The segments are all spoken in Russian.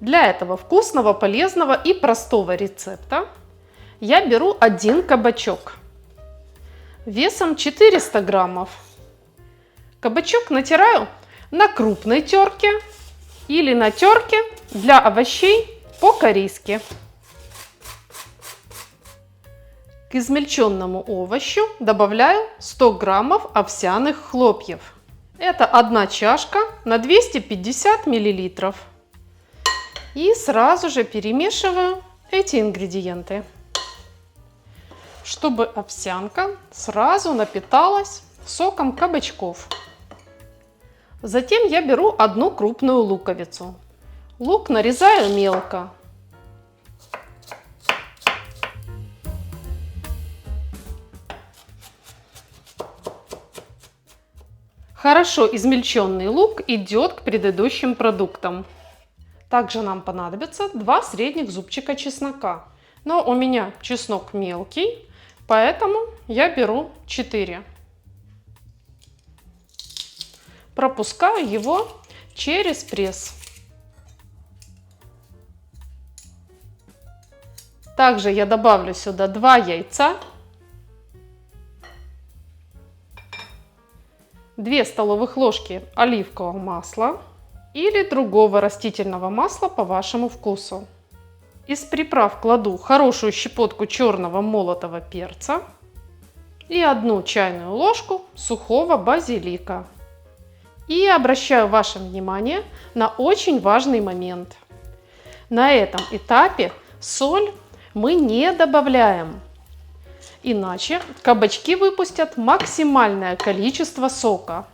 Для этого вкусного, полезного и простого рецепта я беру один кабачок весом 400 граммов. Кабачок натираю на крупной терке или на терке для овощей по-корейски. К измельченному овощу добавляю 100 граммов овсяных хлопьев. Это 1 чашка на 250 миллилитров. И сразу же перемешиваю эти ингредиенты, чтобы овсянка сразу напиталась соком кабачков. Затем я беру 1 крупную луковицу. Лук нарезаю мелко. Хорошо измельченный лук идет к предыдущим продуктам. Также нам понадобится 2 средних зубчика чеснока. Но у меня чеснок мелкий, поэтому я беру 4. Пропускаю его через пресс. Также я добавлю сюда 2 яйца, 2 столовых ложки оливкового масла или другого растительного масла по вашему вкусу. Из приправ кладу хорошую щепотку черного молотого перца и 1 чайную ложку сухого базилика. И обращаю ваше внимание на очень важный момент. На этом этапе соль мы не добавляем. Иначе кабачки выпустят максимальное количество сока.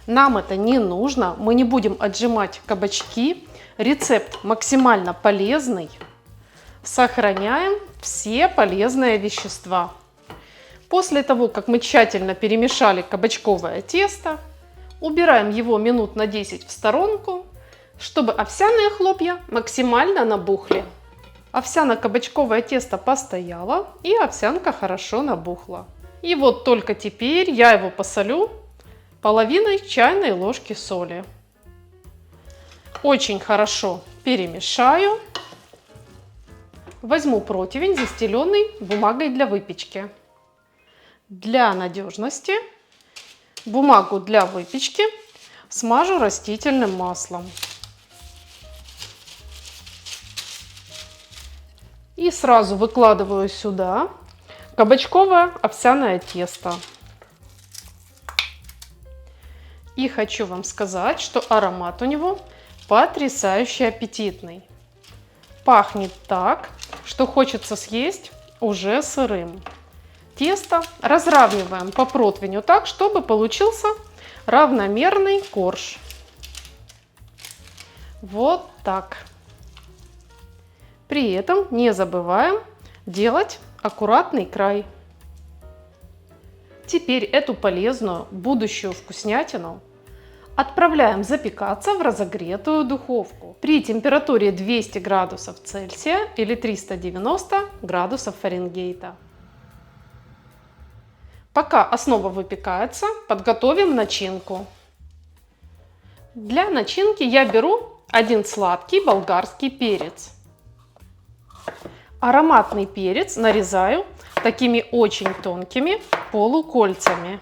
Нам это не нужно, мы не будем отжимать кабачки. Рецепт максимально полезный. Сохраняем все полезные вещества. После того, как мы тщательно перемешали кабачковое тесто, убираем его минут на 10 в сторонку, чтобы овсяные хлопья максимально набухли. Овсяно-кабачковое тесто постояло, и овсянка хорошо набухла. И вот только теперь я его посолю половиной чайной ложки соли. Очень хорошо перемешаю. Возьму противень, застеленный бумагой для выпечки. Для надежности бумагу для выпечки смажу растительным маслом. И сразу выкладываю сюда кабачковое овсяное тесто. И хочу вам сказать, что аромат у него потрясающе аппетитный. Пахнет так, что хочется съесть уже сырым. Тесто разравниваем по противню так, чтобы получился равномерный корж. Вот так. При этом не забываем делать аккуратный край. Теперь эту полезную будущую вкуснятину отправляем запекаться в разогретую духовку при температуре 200 градусов Цельсия или 390 градусов Фаренгейта. Пока основа выпекается, подготовим начинку. Для начинки я беру 1 сладкий болгарский перец. Ароматный перец нарезаю такими очень тонкими полукольцами.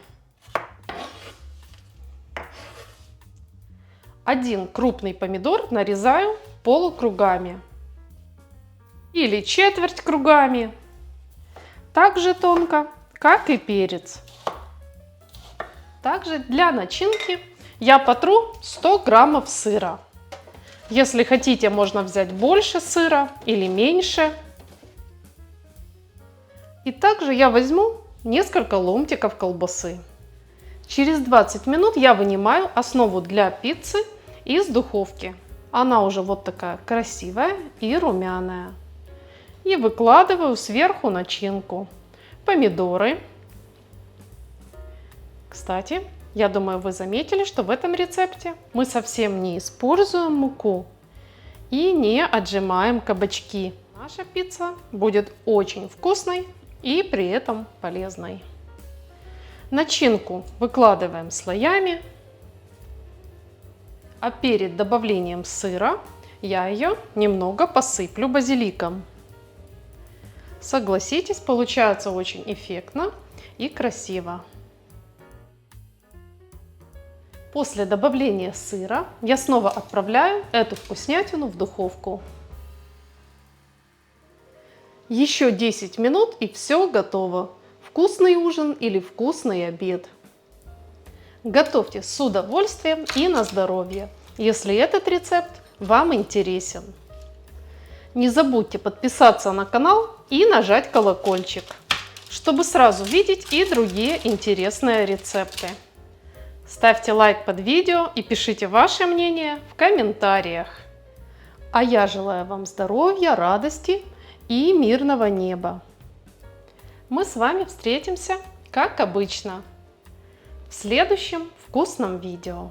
1 крупный помидор нарезаю полукругами или четверть кругами, так же тонко, как и перец. Также для начинки я потру 100 граммов сыра. Если хотите, можно взять больше сыра или меньше. И также я возьму несколько ломтиков колбасы. Через 20 минут я вынимаю основу для пиццы из духовки. Она уже вот такая красивая и румяная. И выкладываю сверху начинку. Помидоры. Кстати, я думаю, вы заметили, что в этом рецепте мы совсем не используем муку и не отжимаем кабачки. Наша пицца будет очень вкусной и при этом полезной. Начинку выкладываем слоями, а перед добавлением сыра я ее немного посыплю базиликом. Согласитесь, получается очень эффектно и красиво. После добавления сыра я снова отправляю эту вкуснятину в духовку. Еще 10 минут и все готово. Вкусный ужин или вкусный обед. Готовьте с удовольствием и на здоровье, если этот рецепт вам интересен. Не забудьте подписаться на канал и нажать колокольчик, чтобы сразу видеть и другие интересные рецепты. Ставьте лайк под видео и пишите ваше мнение в комментариях. А я желаю вам здоровья, радости и мирного неба. Мы с вами встретимся, как обычно, в следующем вкусном видео.